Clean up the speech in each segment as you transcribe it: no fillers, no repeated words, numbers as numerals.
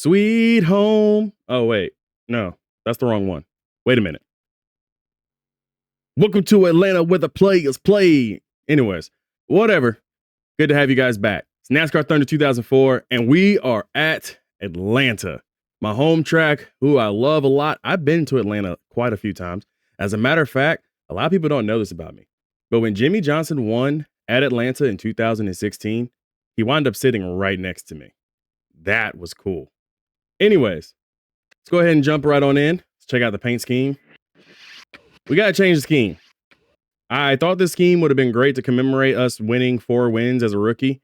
Sweet home. Oh, wait. No, that's the wrong one. Wait a minute. Welcome to Atlanta where the players play. Anyways, whatever. Good to have you guys back. It's NASCAR Thunder 2004, and we are at Atlanta, my home track, who I love a lot. I've been to Atlanta quite a few times. As a matter of fact, a lot of people don't know this about me, but when Jimmie Johnson won at Atlanta in 2016, he wound up sitting right next to me. That was cool. Anyways, let's go ahead and jump right on in. Let's check out the paint scheme. We got to change the scheme. I thought this scheme would have been great to commemorate us winning 4 wins as a rookie.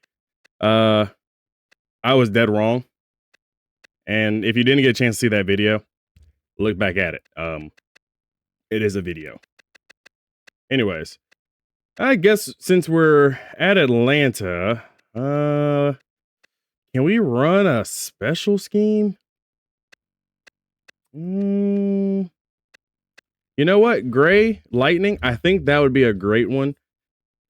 I was dead wrong. And if you didn't get a chance to see that video, look back at it. It is a video. Anyways, I guess since we're at Atlanta, can we run a special scheme? You know what? Gray Lightning. I think that would be a great one.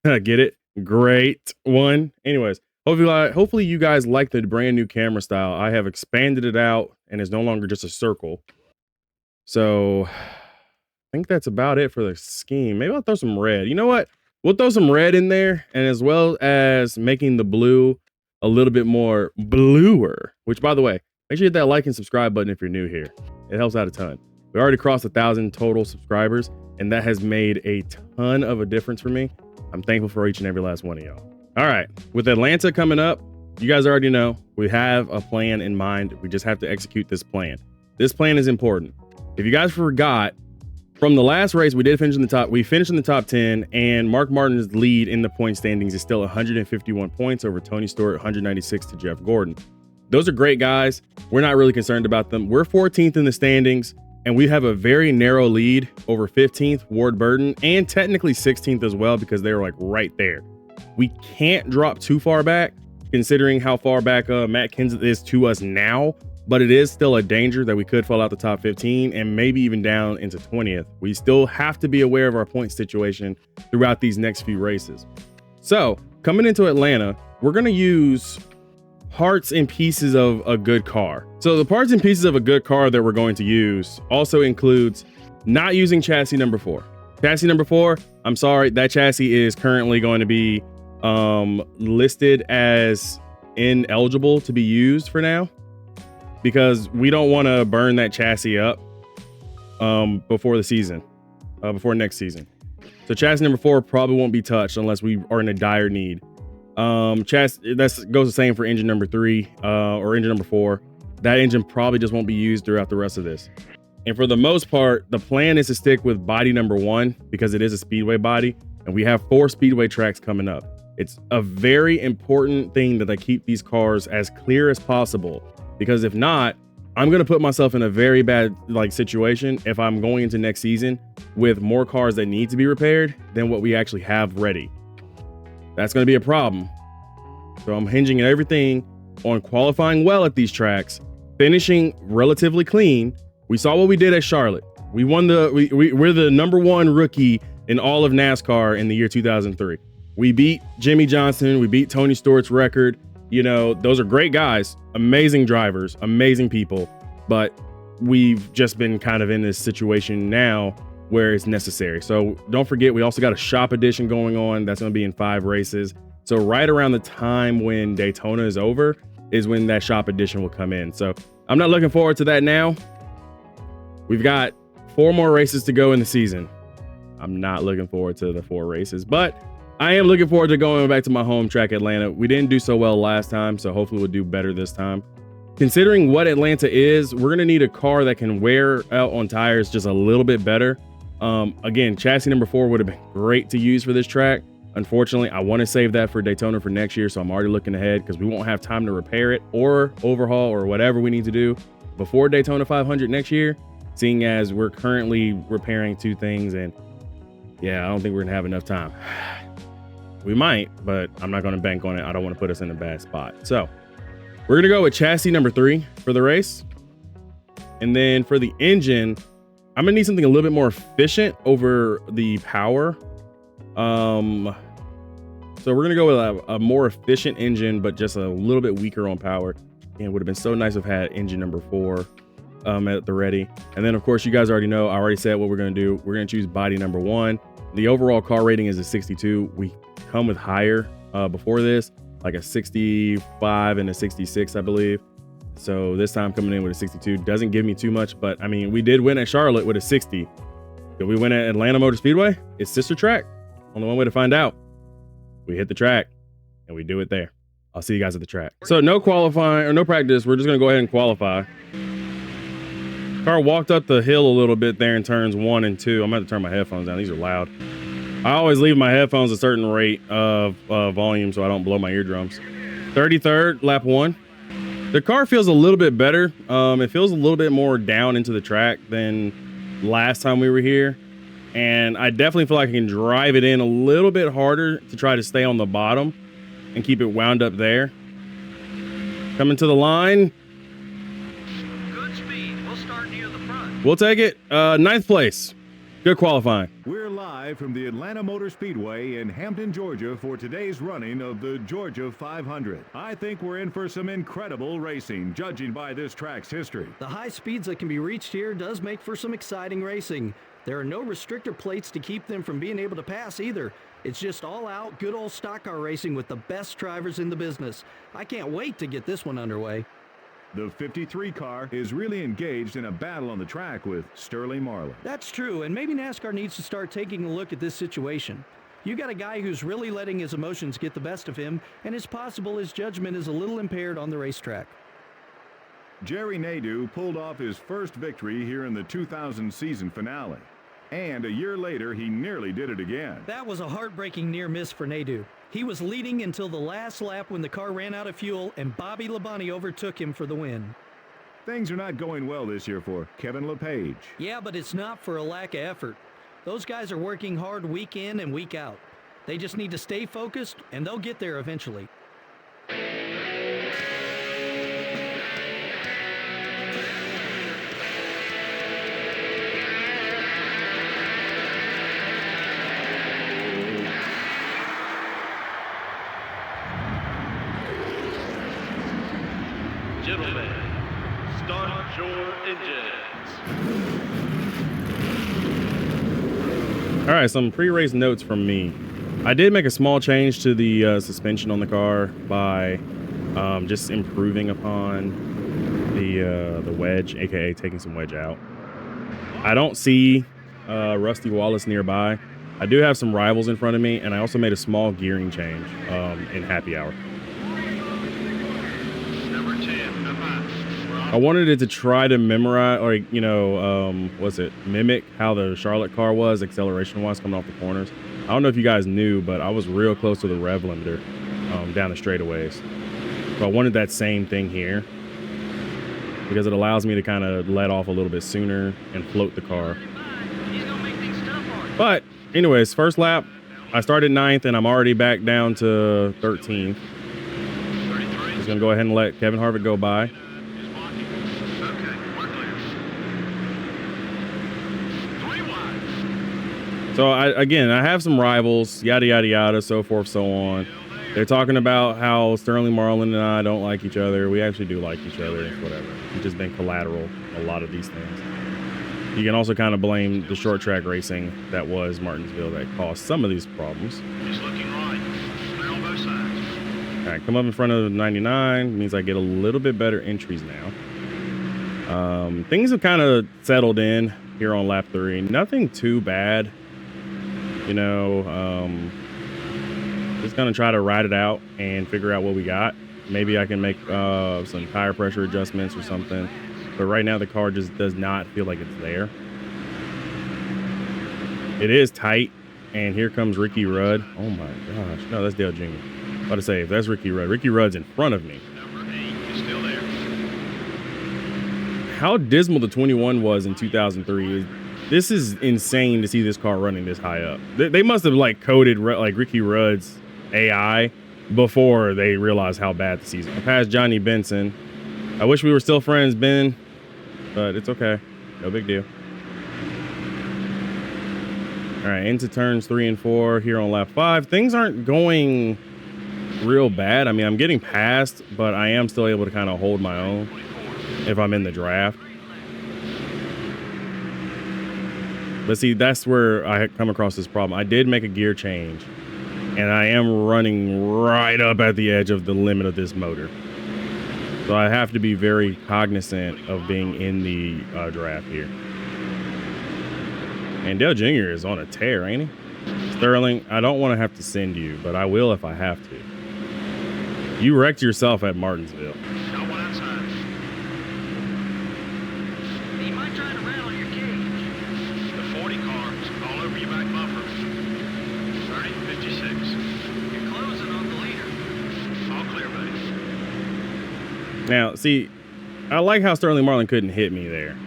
Get it? Great one. Anyways, hopefully you guys like the brand new camera style. I have expanded it out and it's no longer just a circle. So I think that's about it for the scheme. Maybe I'll throw some red. You know what? We'll throw some red in there, and as well as making the blue a little bit more bluer, which, by the way, make sure you hit that like and subscribe button if you're new here. It helps out a ton. We already crossed 1,000 total subscribers, and that has made a ton of a difference for me. I'm thankful for each and every last one of y'all. All right, with Atlanta coming up, you guys already know we have a plan in mind. We just have to execute this plan. This plan is important. If you guys forgot, from the last race, we finished in the top 10, and Mark Martin's lead in the point standings is still 151 points over Tony Stewart, 196 to Jeff Gordon. Those are great guys. We're not really concerned about them. We're 14th in the standings, and we have a very narrow lead over 15th Ward Burton, and technically 16th as well, because they were like right there. We can't drop too far back, considering how far back Matt Kenseth is to us now. But it is still a danger that we could fall out the top 15 and maybe even down into 20th. We still have to be aware of our point situation throughout these next few races. So coming into Atlanta, we're going to use parts and pieces of a good car. So the parts and pieces of a good car that we're going to use also includes not using chassis number 4. Chassis number 4, I'm sorry, that chassis is currently going to be listed as ineligible to be used for now, because we don't want to burn that chassis up before the season, before next season. So chassis number 4 probably won't be touched unless we are in a dire need. That goes the same for engine number 3 or engine number 4. That engine probably just won't be used throughout the rest of this. And for the most part, the plan is to stick with body number 1 because it is a speedway body, and we have 4 speedway tracks coming up. It's a very important thing that I keep these cars as clear as possible, because if not, I'm going to put myself in a very bad situation if I'm going into next season with more cars that need to be repaired than what we actually have ready. That's going to be a problem. So I'm hinging everything on qualifying well at these tracks, finishing relatively clean. We saw what we did at Charlotte. We won we're the number 1 rookie in all of NASCAR in the year 2003. We beat Jimmie Johnson. We beat Tony Stewart's record. You know, those are great guys, amazing drivers, amazing people, but we've just been kind of in this situation now where it's necessary. So don't forget, we also got a shop edition going on. That's going to be in 5 races. So right around the time when Daytona is over is when that shop edition will come in. So I'm not looking forward to that now. We've got 4 more races to go in the season. I'm not looking forward to the 4 races, but I am looking forward to going back to my home track, Atlanta. We didn't do so well last time, so hopefully we'll do better this time. Considering what Atlanta is, we're going to need a car that can wear out on tires just a little bit better. Again, chassis number 4 would have been great to use for this track. Unfortunately, I want to save that for Daytona for next year, so I'm already looking ahead because we won't have time to repair it or overhaul or whatever we need to do before Daytona 500 next year, seeing as we're currently repairing 2 things, and yeah, I don't think we're going to have enough time. We might, but I'm not going to bank on it. I don't want to put us in a bad spot. So we're going to go with chassis number 3 for the race. And then for the engine, I'm going to need something a little bit more efficient over the power. So we're going to go with a more efficient engine, but just a little bit weaker on power. It would have been so nice if I had engine number 4 at the ready. And then of course, you guys already know, I already said what we're going to do. We're going to choose body number 1. The overall car rating is a 62. We come with higher before this, like a 65 and a 66, I believe. So this time coming in with a 62 doesn't give me too much, but I mean, we did win at Charlotte with a 60. Did we win at Atlanta Motor Speedway? It's sister track. Only one way to find out. We hit the track and we do it there. I'll see you guys at the track. So no qualifying or no practice. We're just going to go ahead and qualify. Car walked up the hill a little bit there in turns 1 and 2. I'm going to turn my headphones down. These are loud. I always leave my headphones a certain rate of volume so I don't blow my eardrums. 33rd, lap 1. The car feels a little bit better. It feels a little bit more down into the track than last time we were here. And I definitely feel like I can drive it in a little bit harder to try to stay on the bottom and keep it wound up there. Coming to the line. Good speed. We'll start near the front. We'll take it. 9th place. Good qualifying. We're live from the Atlanta Motor Speedway in Hampton, Georgia for today's running of the Georgia 500. I think we're in for some incredible racing, judging by this track's history. The high speeds that can be reached here does make for some exciting racing. There are no restrictor plates to keep them from being able to pass either. It's just all out, good old stock car racing with the best drivers in the business. I can't wait to get this one underway. The 53 car is really engaged in a battle on the track with Sterling Marlin. That's true, and maybe NASCAR needs to start taking a look at this situation. You got a guy who's really letting his emotions get the best of him, and it's possible his judgment is a little impaired on the racetrack. Jerry Nadeau pulled off his first victory here in the 2000 season finale. And a year later, he nearly did it again. That was a heartbreaking near miss for Nadeau. He was leading until the last lap when the car ran out of fuel and Bobby Labonte overtook him for the win. Things are not going well this year for Kevin LePage. Yeah, but it's not for a lack of effort. Those guys are working hard week in and week out. They just need to stay focused, and they'll get there eventually. Gentlemen, start your engines. All right, some pre-race notes from me. I did make a small change to the suspension on the car by just improving upon the wedge, aka taking some wedge out. I don't see Rusty Wallace nearby. I do have some rivals in front of me, and I also made a small gearing change in happy hour. I wanted it to try to memorize, or mimic how the Charlotte car was acceleration-wise coming off the corners. I don't know if you guys knew, but I was real close to the rev limiter down the straightaways. So I wanted that same thing here because it allows me to kind of let off a little bit sooner and float the car. But anyways, first lap, I started 9th and I'm already back down to 13th. Just gonna go ahead and let Kevin Harvick go by. So I have some rivals, yada, yada, yada, so forth, so on. They're talking about how Sterling Marlin and I don't like each other. We actually do like each other, whatever. We've just been collateral a lot of these things. You can also kind of blame the short track racing that was Martinsville that caused some of these problems. He's looking right. Clear on both sides. All right, come up in front of the 99 means I get a little bit better entries now. Things have kind of settled in here on lap 3. Nothing too bad. You know, just gonna try to ride it out and figure out what we got. Maybe I can make some tire pressure adjustments or something. But right now the car just does not feel like it's there. It is tight, and here comes Ricky Rudd. Oh my gosh, no, that's Dale Jr. About to say, if that's Ricky Rudd's in front of me. Number 8 is still there. How dismal the 21 was in 2003. This is insane to see this car running this high up. They must have like coded like Ricky Rudd's AI before they realized how bad the season. I passed Johnny Benson. I wish we were still friends, Ben, but it's okay. No big deal. All right, into turns 3 and 4 here on lap 5. Things aren't going real bad. I mean, I'm getting past, but I am still able to kind of hold my own if I'm in the draft. But see, that's where I had come across this problem. I did make a gear change, and I am running right up at the edge of the limit of this motor. So I have to be very cognizant of being in the draft here. And Dale Jr. is on a tear, ain't he? Sterling, I don't want to have to send you, but I will if I have to. You wrecked yourself at Martinsville. Got one outside. You might try to rattle your cage. The 40 car is all over your back bumper. 30-56. You're closing on the leader. All clear, buddy. Now, see, I like how Sterling Marlin couldn't hit me there.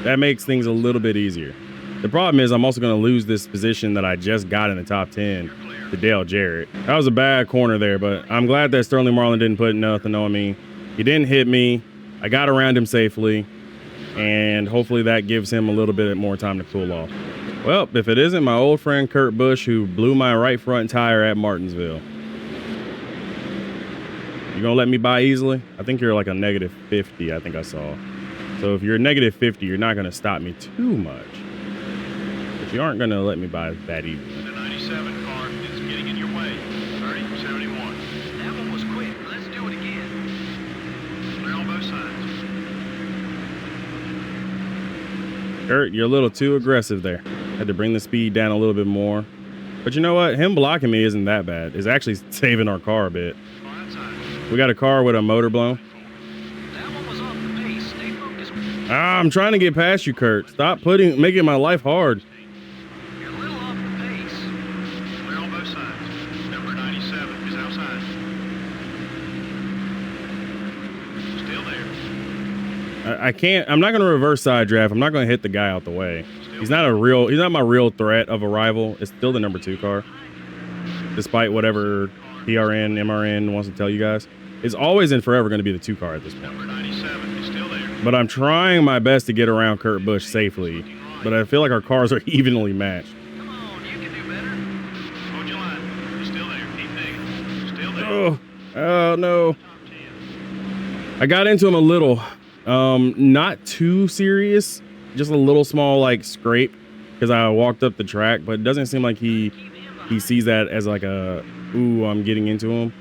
That makes things a little bit easier. The problem is I'm also going to lose this position that I just got in the top 10 to Dale Jarrett. That was a bad corner there, but I'm glad that Sterling Marlin didn't put nothing on me. He didn't hit me. I got around him safely, and hopefully that gives him a little bit more time to cool off. Well, if it isn't my old friend Kurt Busch who blew my right front tire at Martinsville. You gonna let me by easily? I think you're like a negative 50, I think I saw. So if you're a negative 50, you're not gonna stop me too much. But you aren't gonna let me by that easily. The 97 car is getting in your way. 30-71. That one was quick. Let's do it again. Clear on both sides. Kurt, you're a little too aggressive there. Had to bring the speed down a little bit more. But you know what? Him blocking me isn't that bad. It's actually saving our car a bit. Car outside. We got a car with a motor blown. That one was off the pace. Stay focused. I'm trying to get past you, Kurt. Stop making my life hard. You're a little off the pace. Clear on both sides. Number 97 is outside. Still there. I can't. I'm not going to reverse side draft. I'm not going to hit the guy out the way. He's not my real threat of a rival. It's still the number 2 car. Despite whatever PRN, MRN wants to tell you guys. It's always and forever going to be the 2 car at this point. Number 97 is still there. But I'm trying my best to get around Kurt Busch safely. But I feel like our cars are evenly matched. Come on, you can do better. Hold your line. You're still there. Keep digging. Still there. Oh no. Top 10. I got into him a little. Not too serious. Just a little small like scrape because I walked up the track, but it doesn't seem like he sees that as like a ooh, I'm getting into him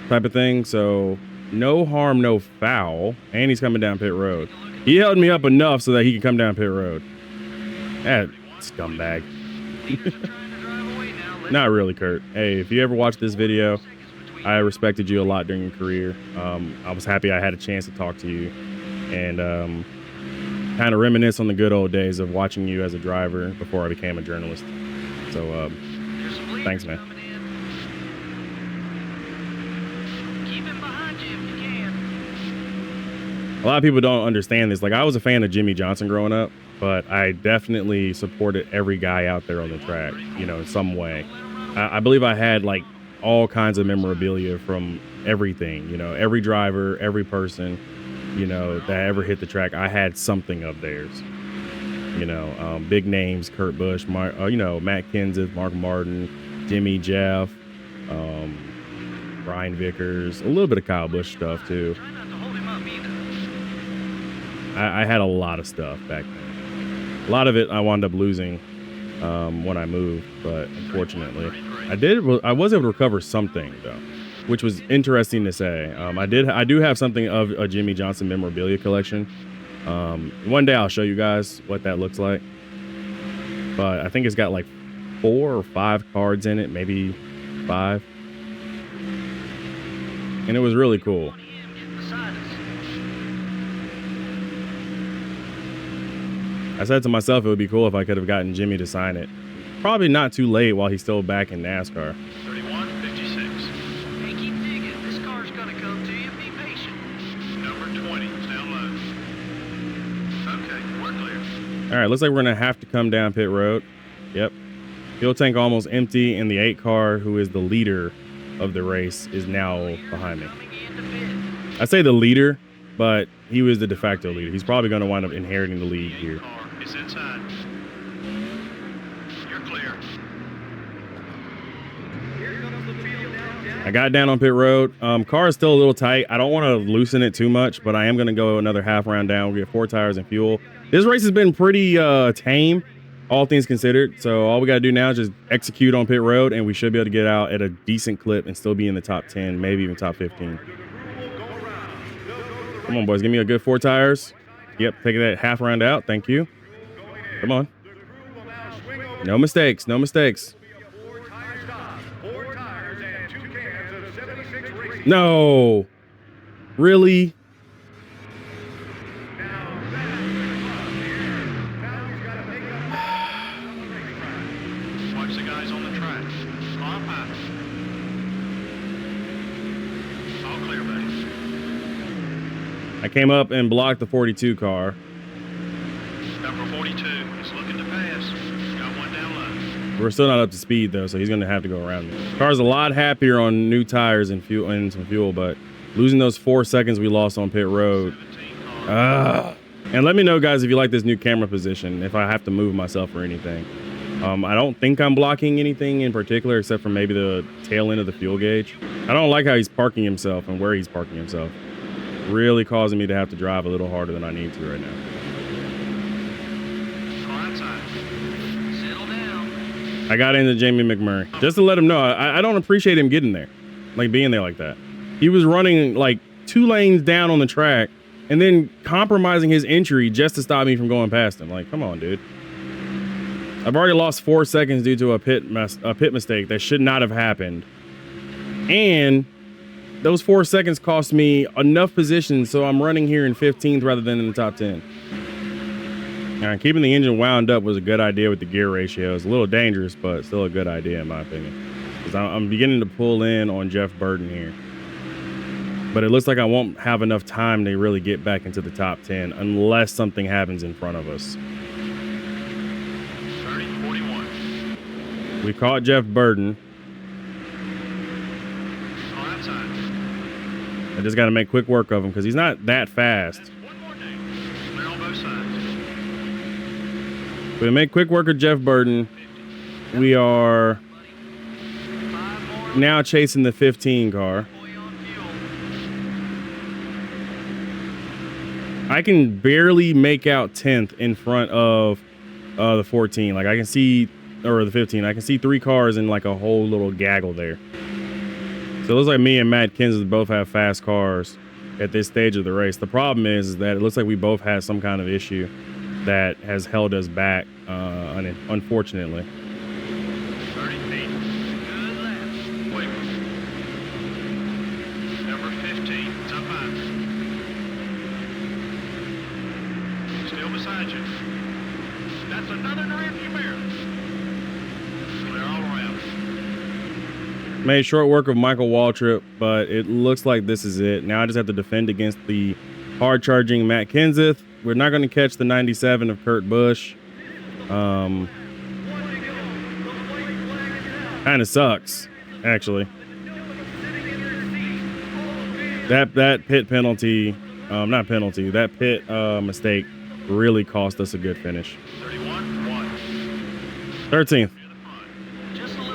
type of thing. So no harm, no foul. And he's coming down pit road. He held me up enough so that he can come down pit road. That scumbag. Not really, Kurt. Hey, if you ever watch this video, I respected you a lot during your career. I was happy I had a chance to talk to you and kind of reminisce on the good old days of watching you as a driver before I became a journalist. So thanks, man. Keep him behind you if you can. A lot of people don't understand this. Like, I was a fan of Jimmy Johnson growing up, but I definitely supported every guy out there on the track, you know, in some way. I believe I had like all kinds of memorabilia from everything, you know, every driver, every person, you know, that ever hit the track. I had something of theirs, you know, big names, Kurt Busch, you know, Matt Kenseth, Mark Martin, Jimmy, Jeff, Brian Vickers, a little bit of Kyle Busch stuff too. Try not to hold him up either. I had a lot of stuff back then. A lot of it I wound up losing when I moved, but unfortunately I was able to recover something though, which was interesting to say. I do have something of a Jimmy Johnson memorabilia collection. One day I'll show you guys what that looks like, but I think it's got like 4 or 5 cards in it, maybe 5, and it was really cool. I said to myself it would be cool if I could have gotten Jimmy to sign it. Probably not too late while he's still back in NASCAR. 31-56. Hey, keep digging. This car's gonna come to you. Be patient. Number 20 is down low. Okay, we're clear. All right, looks like we're gonna have to come down pit road. Yep. Fuel tank almost empty, and the 8 car, who is the leader of the race, is now behind me. Coming into pit. I say the leader, but he was the de facto leader. He's probably gonna wind up inheriting the lead here. Car is inside. You're clear. Here comes the field down. I got down on pit road. Car is still a little tight. I don't want to loosen it too much, but I am going to go another half round down. We get 4 tires and fuel. This race has been pretty tame, all things considered. So all we got to do now is just execute on pit road, and we should be able to get out at a decent clip and still be in the top 10, maybe even top 15. Come on, boys. Give me a good 4 tires. Yep, taking that half round out. Thank you. Come on. No mistakes. No mistakes. No. Really? Watch the guys on the tracks. Small pass. All clear, buddies. I came up and blocked the 42 car. Number 42 is looking to pass. Got one down low. We're still not up to speed though, so he's going to have to go around me. Car's a lot happier on new tires and fuel and some fuel, but losing those 4 seconds we lost on pit road. And let me know, guys, if you like this new camera position, if I have to move myself or anything. I don't think I'm blocking anything in particular, except for maybe the tail end of the fuel gauge. I don't like how he's parking himself and where he's parking himself. Really causing me to have to drive a little harder than I need to right now. Settle down. I got into Jamie McMurray just to let him know I don't appreciate him getting there, like being there like that. He was running like 2 lanes down on the track and then compromising his entry just to stop me from going past him. Like, come on, dude. I've already lost 4 seconds due to a pit mistake that should not have happened. And those 4 seconds cost me enough position, so I'm running here in 15th rather than in the top 10. And keeping the engine wound up was a good idea with the gear ratios. A little dangerous, but still a good idea in my opinion. Because I'm beginning to pull in on Jeff Burton here. But it looks like I won't have enough time to really get back into the top 10 unless something happens in front of us. 30-41. We caught Jeff Burton. I just got to make quick work of him because he's not that fast. One more down. Clear on both sides. We make quick work of Jeff Burton. We are now chasing the 15 car. I can barely make out 10th in front of the 14. Like I can see, or the 15. I can see 3 cars in like a whole little gaggle there. So it looks like me and Matt Kenseth both have fast cars at this stage of the race. The problem is that it looks like we both had some kind of issue that has held us back, unfortunately. 30 feet. Good left. Wait. Number 15, top 5. Still beside you. That's another rearview mirror. Clear all around. Made short work of Michael Waltrip, but it looks like this is it. Now I just have to defend against the hard-charging Matt Kenseth. We're not going to catch the 97 of Kurt Busch. Kind of sucks, actually. That pit penalty, not penalty, that pit mistake really cost us a good finish. 31-1. 13th.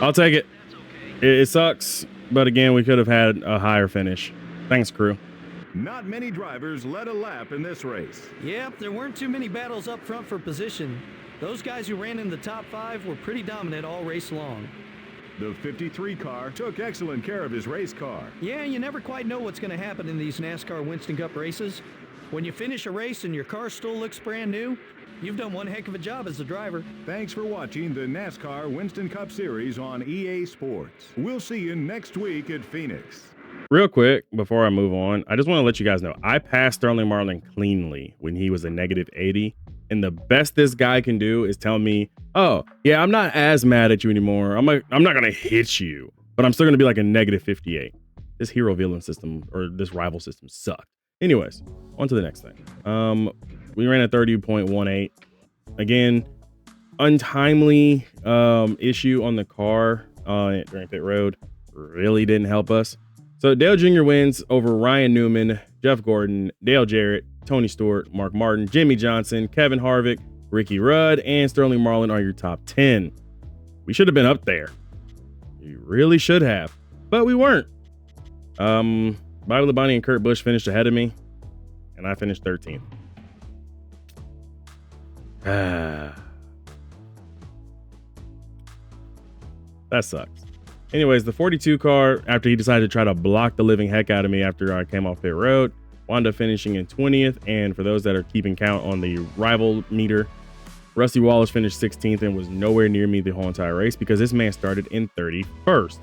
I'll take it. It sucks, but again, we could have had a higher finish. Thanks, crew. Not many drivers led a lap in this race. Yep, there weren't too many battles up front for position. Those guys who ran in the top 5 were pretty dominant all race long. The 53 car took excellent care of his race car. Yeah, you never quite know what's going to happen in these NASCAR Winston Cup races. When you finish a race and your car still looks brand new, you've done one heck of a job as a driver. Thanks for watching the NASCAR Winston Cup Series on EA Sports. We'll see you next week at Phoenix. Real quick, before I move on, I just want to let you guys know, I passed Sterling Marlin cleanly when he was a -80. And the best this guy can do is tell me, oh, yeah, I'm not as mad at you anymore. I'm not going to hit you, but I'm still going to be like a -58. This hero villain system, or this rival system, sucked. Anyways, on to the next thing. We ran a 30.18. Again, untimely issue on the car during pit road really didn't help us. So Dale Jr. wins over Ryan Newman, Jeff Gordon, Dale Jarrett, Tony Stewart, Mark Martin, Jimmy Johnson, Kevin Harvick, Ricky Rudd, and Sterling Marlin are your top 10. We should have been up there. We really should have, but we weren't. Bobby Labonte and Kurt Busch finished ahead of me, and I finished 13th. That sucks. Anyways, the 42 car, after he decided to try to block the living heck out of me after I came off pit road, wound up finishing in 20th. And for those that are keeping count on the rival meter, Rusty Wallace finished 16th and was nowhere near me the whole entire race because this man started in 31st.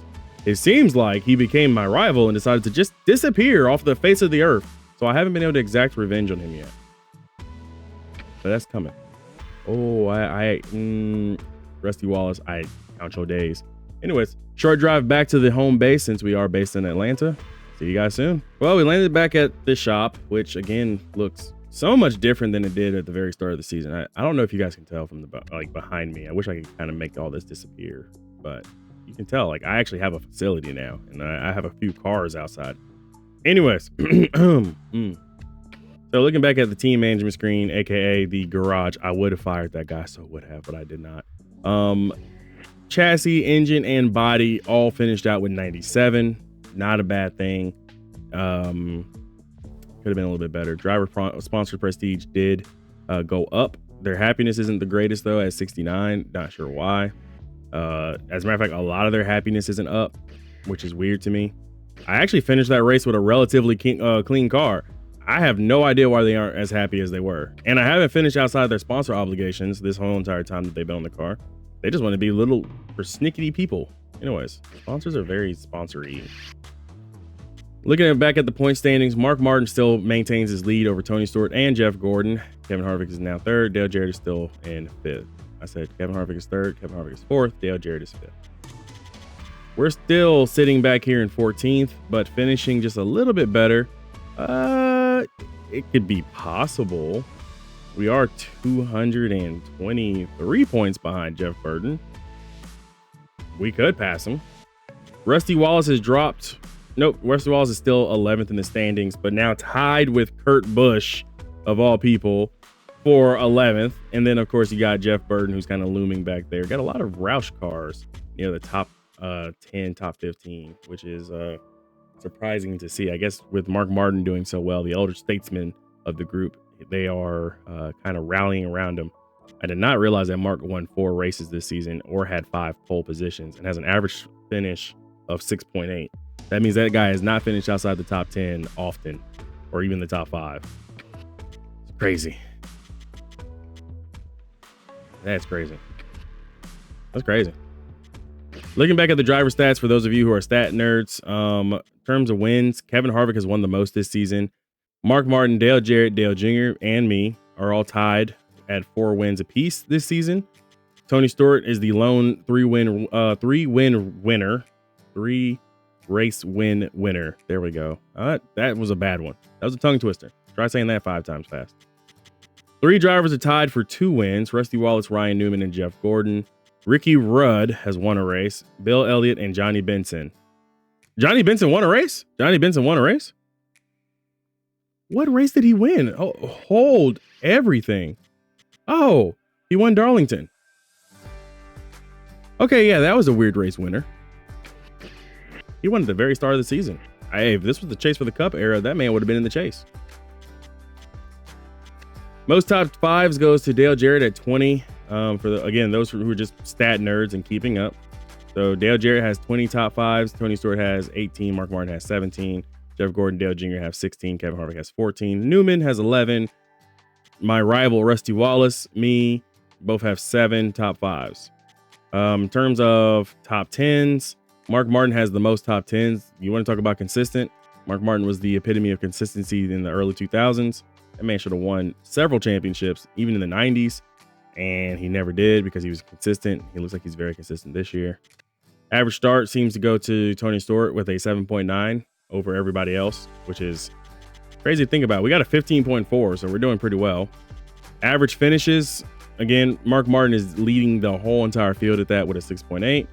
It seems like he became my rival and decided to just disappear off the face of the earth. So I haven't been able to exact revenge on him yet. But that's coming. Oh, Rusty Wallace, I count your days. Anyways, short drive back to the home base since we are based in Atlanta. See you guys soon. Well, we landed back at the shop, which again looks so much different than it did at the very start of the season. I don't know if you guys can tell from the behind me. I wish I could kind of make all this disappear, but you can tell like I actually have a facility now, and I have a few cars outside. Anyways, so looking back at the team management screen, aka the garage, I would have fired that guy, so would have, but I did not. Chassis, engine, and body all finished out with 97. Not a bad thing. Could have been a little bit better. Driver sponsored prestige did go up. Their happiness isn't the greatest though at 69. Not sure why. As a matter of fact, a lot of their happiness isn't up, which is weird to me. I actually finished that race with a relatively clean car. I have no idea why they aren't as happy as they were. And I haven't finished outside their sponsor obligations this whole entire time that they've been on the car. They just want to be little persnickety people. Anyways, sponsors are very sponsory. Looking back at the point standings, Mark Martin still maintains his lead over Tony Stewart and Jeff Gordon. Kevin Harvick is now third. Dale Jarrett is still in fifth. I said Kevin Harvick is third. Kevin Harvick is fourth. Dale Jarrett is fifth. We're still sitting back here in 14th, but finishing just a little bit better. It could be possible. We are 223 points behind Jeff Burton. We could pass him. Rusty Wallace has dropped. Nope, Rusty Wallace is still 11th in the standings, but now tied with Kurt Busch, of all people, for 11th. And then, of course, you got Jeff Burton, who's kind of looming back there. Got a lot of Roush cars near the top 10, top 15, which is surprising to see. I guess with Mark Martin doing so well, the elder statesman of the group, they are kind of rallying around him. I did not realize that Mark won 4 races this season or had 5 pole positions and has an average finish of 6.8. That means that guy has not finished outside the top 10 often, or even the top 5. It's crazy. That's crazy. That's crazy. Looking back at the driver stats for those of you who are stat nerds, in terms of wins, Kevin Harvick has won the most this season. Mark Martin, Dale Jarrett, Dale Jr., and me are all tied at 4 wins apiece this season. Tony Stewart is the lone 3-race win winner. There we go. That was a bad one. That was a tongue twister. Try saying that 5 times fast. 3 drivers are tied for 2 wins. Rusty Wallace, Ryan Newman, and Jeff Gordon. Ricky Rudd has won a race. Bill Elliott and Johnny Benson. Johnny Benson won a race? Johnny Benson won a race? What race did he win? Oh, hold everything. Oh, he won Darlington. Okay, yeah, that was a weird race winner. He won at the very start of the season. Hey, if this was the chase for the Cup era, that man would have been in the chase. Most top 5s goes to Dale Jarrett at 20. Again, those who are just stat nerds and keeping up. So Dale Jarrett has 20 top 5s. Tony Stewart has 18. Mark Martin has 17. Jeff Gordon, Dale Jr. have 16. Kevin Harvick has 14. Newman has 11. My rival, Rusty Wallace, me, both have 7 top 5s. In terms of top 10s, Mark Martin has the most top 10s. You want to talk about consistent? Mark Martin was the epitome of consistency in the early 2000s. That man should have won several championships, even in the 90s. And he never did because he was consistent. He looks like he's very consistent this year. Average start seems to go to Tony Stewart with a 7.9 over everybody else, which is crazy to think about. We got a 15.4, so we're doing pretty well. Average finishes, again, Mark Martin is leading the whole entire field at that with a 6.8.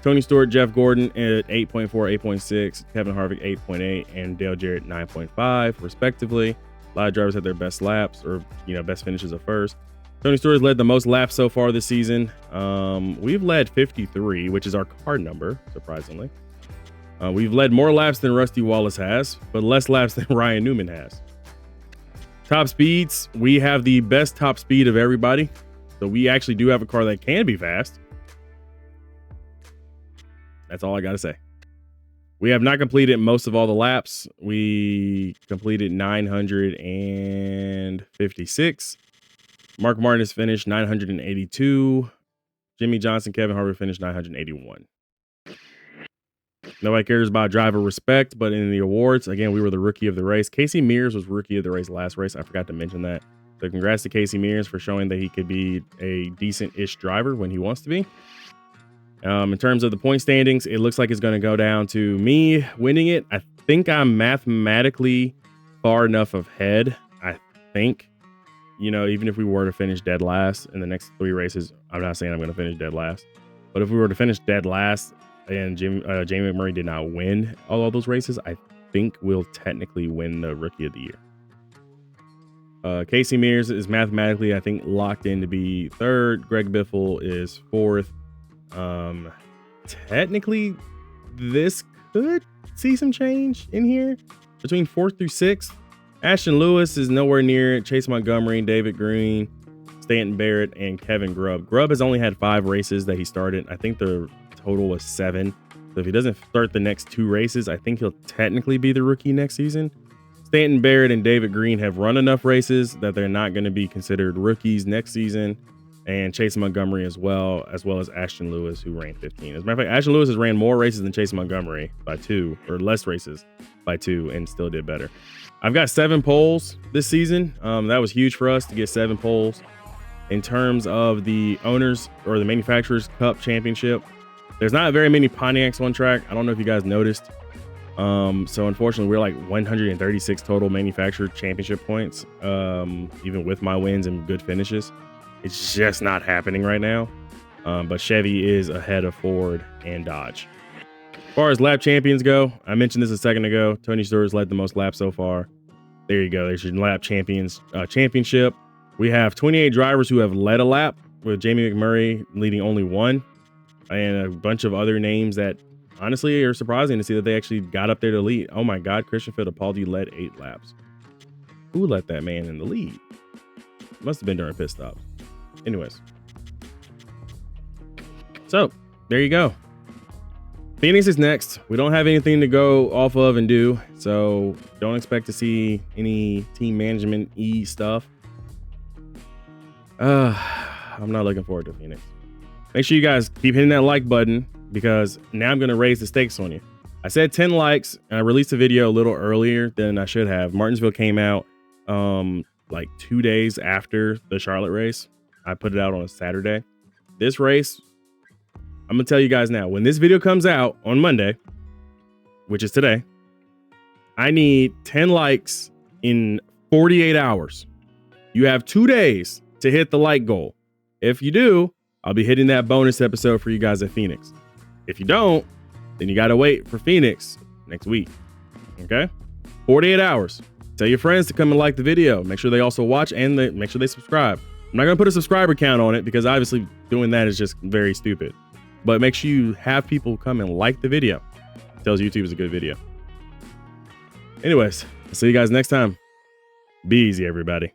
Tony Stewart, Jeff Gordon at 8.4, 8.6, Kevin Harvick 8.8, and Dale Jarrett 9.5, respectively. A lot of drivers had their best laps or best finishes at first. Tony Stewart has led the most laps so far this season. We've led 53, which is our car number, surprisingly. We've led more laps than Rusty Wallace has, but less laps than Ryan Newman has. Top speeds, we have the best top speed of everybody. So we actually do have a car that can be fast. That's all I got to say. We have not completed most of all the laps. We completed 956. Mark Martin has finished 982. Jimmy Johnson, Kevin Harvick finished 981. Nobody cares about driver respect, but in the awards, again, we were the rookie of the race. Casey Mears was rookie of the race last race. I forgot to mention that. So congrats to Casey Mears for showing that he could be a decent-ish driver when he wants to be. In terms of the point standings, it looks like it's going to go down to me winning it. I think I'm mathematically far enough ahead. I think, you know, even if we were to finish dead last in the next 3 races, I'm not saying I'm going to finish dead last, but if we were to finish dead last and Jamie McMurray did not win all of those races, I think we'll technically win the Rookie of the Year. Casey Mears is mathematically, I think, locked in to be 3rd. Greg Biffle is 4th. Technically, this could see some change in here between 4th through 6th. Ashton Lewis is nowhere near it. Chase Montgomery, David Green, Stanton Barrett, and Kevin Grubb. Grubb has only had 5 races that he started. I think the total was 7. So if he doesn't start the next 2 races, I think he'll technically be the rookie next season. Stanton Barrett and David Green have run enough races that they're not going to be considered rookies next season. And Chase Montgomery as well as Ashton Lewis, who ran 15. As a matter of fact, Ashton Lewis has ran more races than Chase Montgomery by 2, or less races by 2, and still did better. I've got 7 poles this season. That was huge for us to get 7 poles. In terms of the owners or the manufacturers cup championship, there's not very many Pontiacs on track. I don't know if you guys noticed. So unfortunately, we're like 136 total manufacturer championship points, even with my wins and good finishes. It's just not happening right now. But Chevy is ahead of Ford and Dodge. As far as lap champions go, I mentioned this a second ago. Tony Stewart's led the most laps so far. There you go. There's your lap champions championship. We have 28 drivers who have led a lap, with Jamie McMurray leading only 1, and a bunch of other names that honestly are surprising to see that they actually got up there to lead. Oh my God, Christian Fittipaldi led 8 laps. Who let that man in the lead? Must have been during pit stops. Anyways. So, there you go. Phoenix is next. We don't have anything to go off of and do, so don't expect to see any team management stuff. I'm not looking forward to Phoenix. Make sure you guys keep hitting that like button, because now I'm going to raise the stakes on you. I said 10 likes, and I released a video a little earlier than I should have. Martinsville came out like 2 days after the Charlotte race. I put it out on a Saturday. This race, I'm going to tell you guys now, when this video comes out on Monday, which is today, I need 10 likes in 48 hours. You have 2 days to hit the like goal. If you do, I'll be hitting that bonus episode for you guys at Phoenix. If you don't, then you got to wait for Phoenix next week. Okay? 48 hours. Tell your friends to come and like the video. Make sure they also watch and make sure they subscribe. I'm not going to put a subscriber count on it, because obviously doing that is just very stupid. But make sure you have people come and like the video. It tells YouTube it's a good video. Anyways, I'll see you guys next time. Be easy, everybody.